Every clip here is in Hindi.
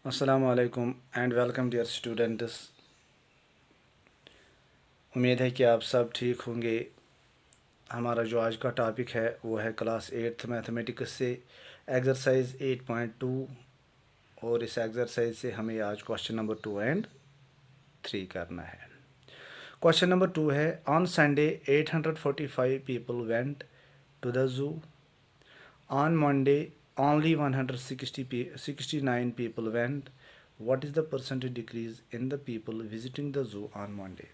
अस्सलाम वालेकुम एंड वेलकम डियर स्टूडेंट्स। उम्मीद है कि आप सब ठीक होंगे। हमारा जो आज का टॉपिक है वो है क्लास 8th मैथमेटिक्स से एक्सरसाइज 8.2 और इस एक्सरसाइज से हमें आज क्वेश्चन नंबर 2 एंड 3 करना है। क्वेश्चन नंबर 2 है on Sunday 845 people went to the zoo. On Monday only 169 people went. What is the percentage decrease in the people visiting the zoo on Monday?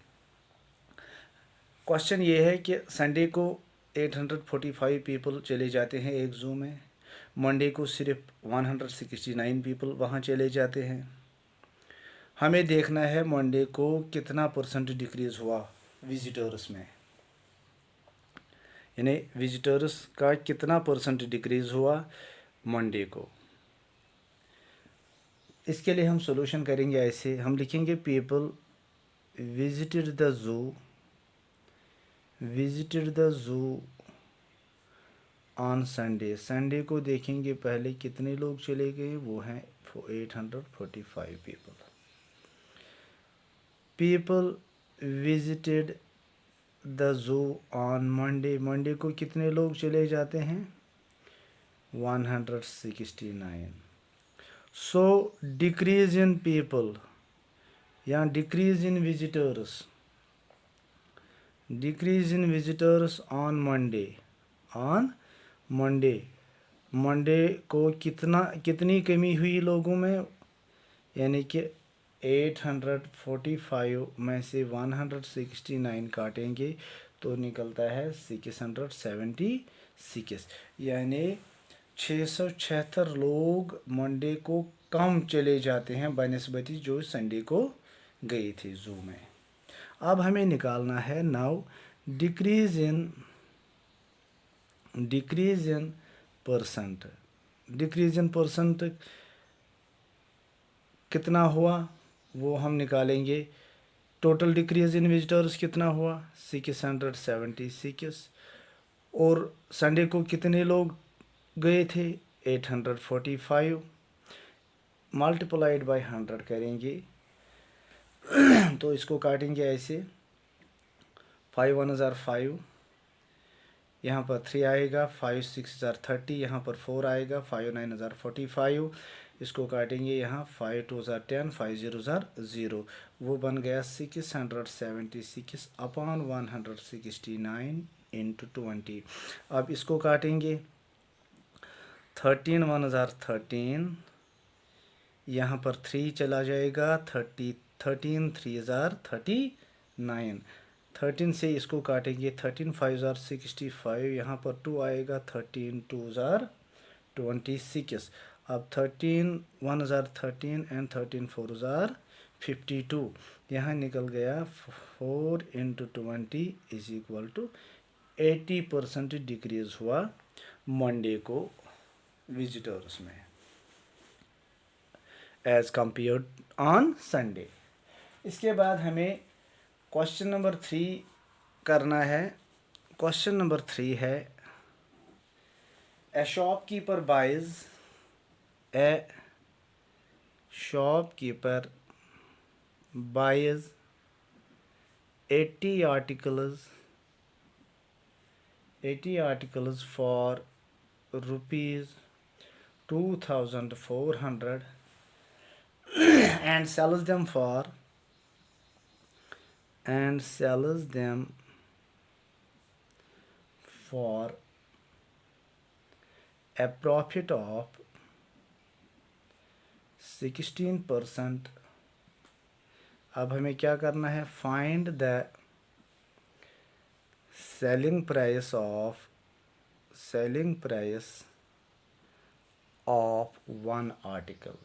Question ये है कि संडे को 845 पीपल चले जाते हैं एक ज़ू में, मंडे को सिर्फ 169 पीपल वहाँ चले जाते हैं। हमें देखना है मंडे को कितना परसेंट डिक्रीज़ हुआ विजिटर्स में, यानी विजिटर्स का कितना परसेंट डिक्रीज़ हुआ मंडे को। इसके लिए हम सॉल्यूशन करेंगे ऐसे, हम लिखेंगे people visited the zoo on Sunday. Sunday को देखेंगे पहले कितने लोग चले गए, वो हैं 845 people visited the zoo on Monday. Monday को कितने लोग चले जाते हैं 169। सो डिक्रीज इन पीपल या decrease in visitors on Monday को कितनी कमी हुई लोगों में, यानी कि 845 में से 169 काटेंगे तो निकलता है 676, यानी 676 लोग मंडे को कम चले जाते हैं बनिस्बती जो संडे को गए थे जू में। अब हमें निकालना है now decrease in percent. Decrease in percent कितना हुआ वो हम निकालेंगे। टोटल डिक्रीज इन विजिटर्स कितना हुआ 676, और संडे को कितने लोग गए थे 845, मल्टीप्लाइड बाय 100 करेंगे तो इसको काटेंगे ऐसे, 5 1 ज़ार 5, यहाँ पर 3 आएगा, 5 6 ज़ार 30, यहाँ पर 4 आएगा, 5 9 ज़ार 45, इसको काटेंगे यहाँ, 5 2 ज़ार 10, 5 0 ज़ार 0, वो बन गया 676 अपॉन 169 इंटू 20। अब इसको काटेंगे, 13 1 ज़ार 13, यहाँ पर 3 चला जाएगा, 13 3 ज़ार 39, 13 से इसको काटेंगे, 13 5 ज़ार 65, यहाँ पर 2 आएगा, 13 2 ज़ार 26। अब 13 1 ज़ार 13 एंड 13 4 ज़ार 52, यहाँ निकल गया 4 into 20 is equal to 80% decrease हुआ मंडे को विजिटर्स में एज कंपेयर्ड ऑन संडे। इसके बाद हमें क्वेश्चन नंबर 3 करना है। क्वेश्चन नंबर 3 है ए shopkeeper buys 80 articles for rupees 2400 and sells them for a profit of 16%। अब हमें क्या करना है, find the selling price of one article.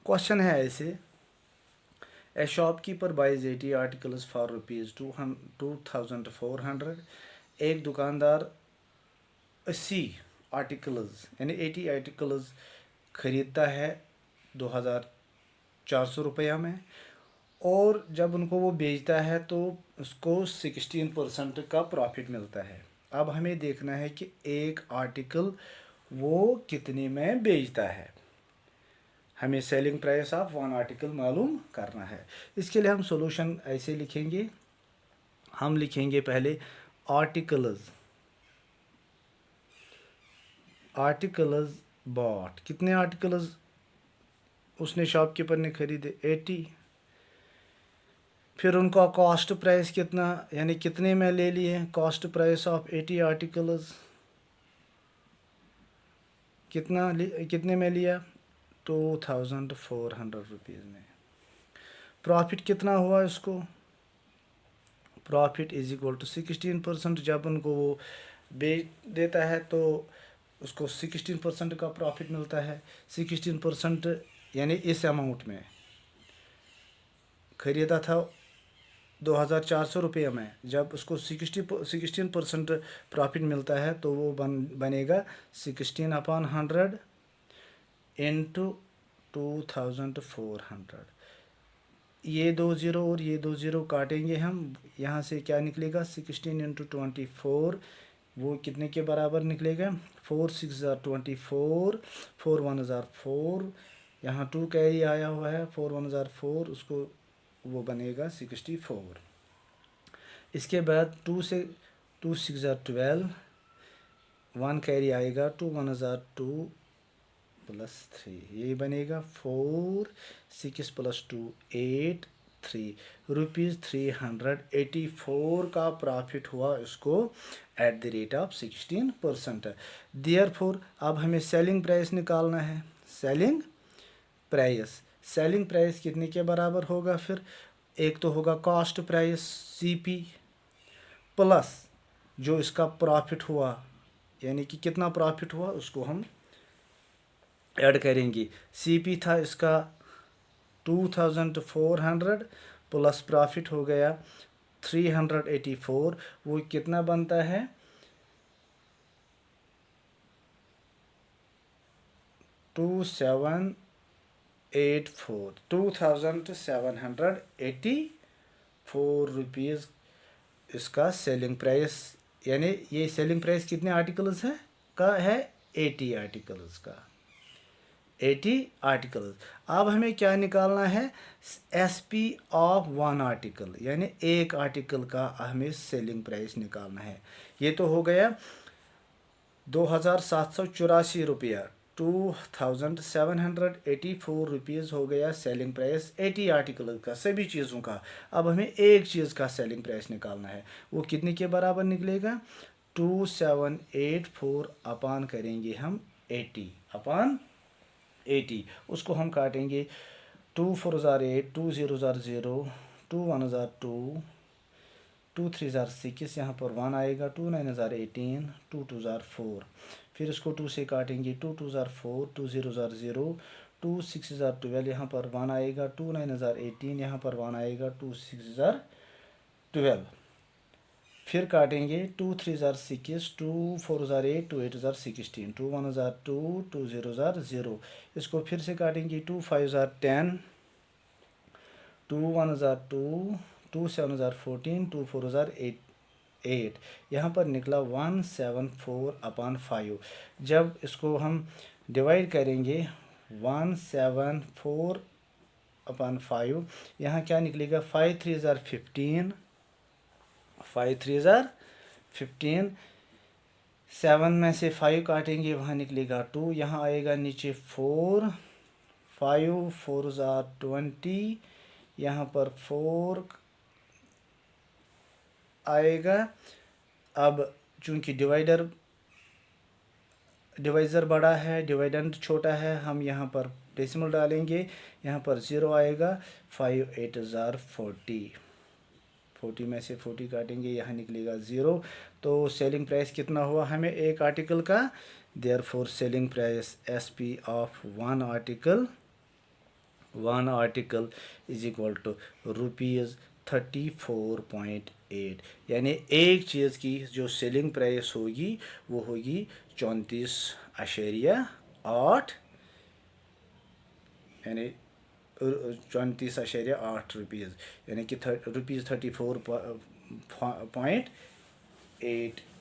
Question है ऐसे, a shopkeeper buys 80 articles for rupees 2400। एक दुकानदार 80 आर्टिकल्स यानी 80 आर्टिकल्स ख़रीदता है 2400 रुपया में, और जब उनको वो बेचता है तो उसको 16% का प्रॉफिट मिलता है। अब हमें देखना है कि एक आर्टिकल वो कितने में बेचता है। हमें selling price of one article मालूम करना है। इसके लिए हम सॉल्यूशन ऐसे लिखेंगे। हम लिखेंगे पहले आर्टिकल्स आर्टिकल्स बॉट, कितने आर्टिकल्स उसने शॉपकीपर ने खरीदे 80। फिर उनका कॉस्ट प्राइस कितना, यानी कितने में ले लिए, कॉस्ट प्राइस ऑफ 80 आर्टिकल्स कितने में लिया, 2400 रुपीज़ में। प्रॉफिट कितना हुआ इसको, प्रॉफिट इज इक्वल टू 16%। जब उनको वो बेच देता है तो उसको 16% का प्रॉफिट मिलता है। 16% यानी इस अमाउंट में खरीदा था 2400 रुपये में, जब उसको 16% प्रॉफिट मिलता है तो वो बनेगा 16/100 इंटू 2400। ये 2 ज़ीरो और ये 2 ज़ीरो काटेंगे हम, यहाँ से क्या निकलेगा 16 इंटू 24, वो कितने के बराबर निकलेगा 4 6 24, 4 1 4, यहाँ 2 कैरी आया हुआ है, 4 1 4, उसको वो बनेगा 64। इसके बाद 2 से 2 6 12, 1 कैरी आएगा, 2 1 2 प्लस 3, ये बनेगा 4 6 प्लस 2 8 3 रुपीज़ 384 का प्रॉफिट हुआ इसको at the rate of 16%। Therefore अब हमें सेलिंग प्राइस निकालना है। सेलिंग प्राइस कितने के बराबर होगा, फिर एक तो होगा कॉस्ट प्राइस सीपी प्लस जो इसका प्रॉफिट हुआ, यानी कि कितना प्रॉफिट हुआ उसको हम ऐड करेंगे। सीपी था इसका 2400 प्लस प्रॉफिट हो गया 384, वो कितना बनता है 2784 रुपीज़ इसका सेलिंग प्राइस। यानी ये सेलिंग प्राइस कितने आर्टिकल्स है का है 80 आर्टिकल्स का, 80 आर्टिकल्स। अब हमें क्या निकालना है, एसपी ऑफ वन आर्टिकल, यानी एक आर्टिकल का हमें सेलिंग प्राइस निकालना है। ये तो हो गया 2784 रुपया, 2784 रुपीज़ हो गया सेलिंग प्राइस 80 आर्टिकल का, सभी चीज़ों का। अब हमें एक चीज़ का सेलिंग प्राइस निकालना है, वो कितने के बराबर निकलेगा 2784 अपान करेंगे हम 80 अपान 80, उसको हम काटेंगे 2 4 8, 2 0 0, 2 1 2, 2 3 6, यहाँ पर 1 आएगा, 2 9 18, 2 2 4, फिर इसको 2 से काटेंगे, 2 2 4, 2 0 0, 2 6 12, यहाँ पर 1 आएगा, 2 9 18, यहाँ पर 1 आएगा, 2 6 12, फिर काटेंगे 2 3 6, 2 4 8, 2 8 16, 2 1 2, 2 0 0, इसको फिर से काटेंगे 2 5 10, 2 1 2, 2 7 14, 2 4 8, यहाँ पर निकला 174/5। जब इसको हम डिवाइड करेंगे 174/5, यहाँ क्या निकलेगा 5 3 15, 5 3 15, 7 में से 5 काटेंगे, वहाँ निकलेगा 2, यहाँ आएगा नीचे 4, 5 4 20, यहाँ पर 4 आएगा। अब चूंकि डिवाइज़र बड़ा है, डिवाइडेंड छोटा है, हम यहाँ पर डेसिमल डालेंगे, यहाँ पर 0 आएगा, 5 8 40, 40 में से 40 काटेंगे, यहाँ निकलेगा 0। तो सेलिंग प्राइस कितना हुआ हमें एक आर्टिकल का, therefore selling price SP of one article is equal to ₹34.8, यानी एक चीज़ की जो सेलिंग प्राइस होगी वो होगी 34.8, यानी 34.8 रुपीज़, यानी कि ₹34.8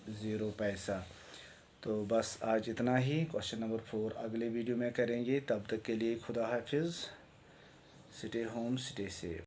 ज़ीरो पैसा। तो बस आज इतना ही। क्वेश्चन नंबर 4 अगले वीडियो में करेंगे। तब तक के लिए खुदा हाफिज़। Stay home, stay safe.